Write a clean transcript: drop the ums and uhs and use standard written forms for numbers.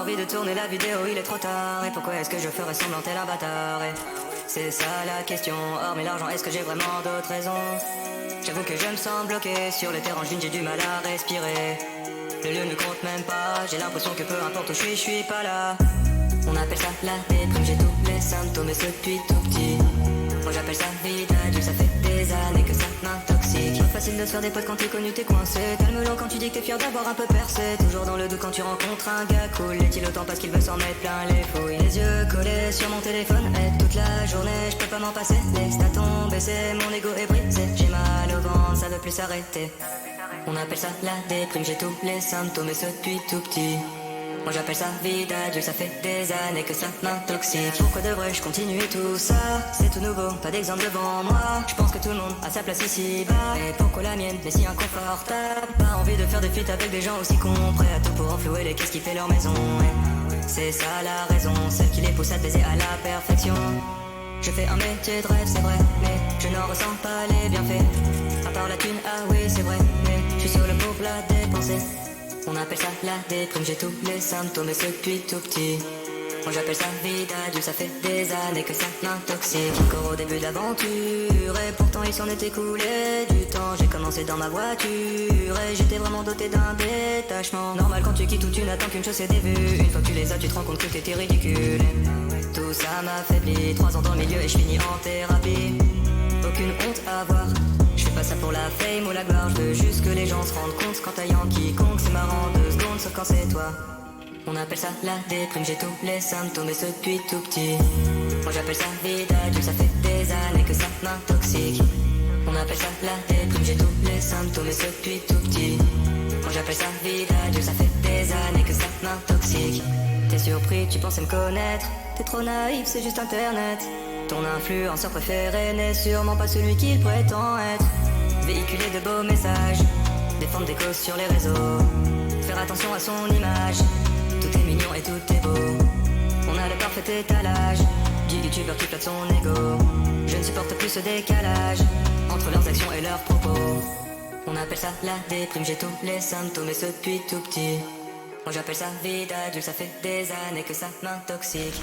envie de tourner la vidéo, il est trop tard. Et pourquoi est-ce que je ferais semblant tel un bâtard? Et c'est ça la question, hormis l'argent, est-ce que j'ai vraiment d'autres raisons? J'avoue que je me sens bloqué sur le terrain, j'ai du mal à respirer. Le lieu ne compte même pas, j'ai l'impression que peu importe où je suis pas là. On appelle ça la déprime, j'ai tous les symptômes et ce depuis tout petit. Moi j'appelle ça vie d'adulte, ça fait des années que ça m'intoxique. Pas facile de se faire des potes quand t'es connu, t'es coincé. Calme-le quand tu dis que t'es fier d'avoir un peu percé. Toujours dans le doute quand tu rencontres un gars cool. Est-il autant parce qu'il veut s'en mettre plein les fouilles? Les yeux collés sur mon téléphone et toute la journée je peux pas m'en passer. Les stats ont baissé, mon ego est brisé. J'ai mal au ventre, ça veut plus s'arrêter. On appelle ça la déprime, j'ai tous les symptômes et ce depuis tout petit. Moi j'appelle ça vie d'adulte, ça fait des années que ça m'intoxique. Pourquoi devrais-je continuer tout ça? C'est tout nouveau, pas d'exemple devant moi. Je pense que tout le monde a sa place ici bas. Mais pourquoi la mienne est si inconfortable? Pas envie de faire des feats avec des gens aussi cons, prêts à tout pour enflouer les caisses qui fait leur maison. Et c'est ça la raison, celle qui les pousse à te baiser à la perfection. Je fais un métier de rêve, c'est vrai, mais je n'en ressens pas les bienfaits. À part la thune, ah oui c'est vrai, mais je suis sur le pour la dépenser. On appelle ça la déprime, j'ai tous les symptômes et ce depuis tout petit. Moi j'appelle ça vie d'adulte, ça fait des années que ça m'intoxique. Encore au début d'aventure et pourtant il s'en est écoulé du temps. J'ai commencé dans ma voiture et j'étais vraiment doté d'un détachement. Normal quand tu quittes où tu n'attends qu'une chose c'est des vues. Une fois que tu les as tu te rends compte que t'étais ridicule. Tout ça m'affaiblit, 3 ans dans le milieu et je finis en thérapie. Aucune honte à avoir, je fais pas ça pour la fame ou la gloire. Je veux juste que les gens se rendent compte quand t'aillant quiconque. C'est marrant 2 secondes sauf quand c'est toi. On appelle ça la déprime, j'ai tous les symptômes et ce depuis tout petit. Moi j'appelle ça vie d'adulte, ça fait des années que ça m'intoxique. On appelle ça la déprime, j'ai tous les symptômes et ce depuis tout petit. Moi j'appelle ça vie d'adulte, ça fait des années que ça m'intoxique. T'es surpris, tu pensais me connaître, t'es trop naïf, c'est juste internet. Ton influenceur préféré n'est sûrement pas celui qu'il prétend être. Véhiculer de beaux messages, défendre des causes sur les réseaux, faire attention à son image. Tout est mignon et tout est beau. On a le parfait étalage du youtubeur qui flatte son ego. Je ne supporte plus ce décalage entre leurs actions et leurs propos. On appelle ça la déprime, j'ai tous les symptômes et ce depuis tout petit. Moi j'appelle ça vie d'adulte, ça fait des années que ça m'intoxique.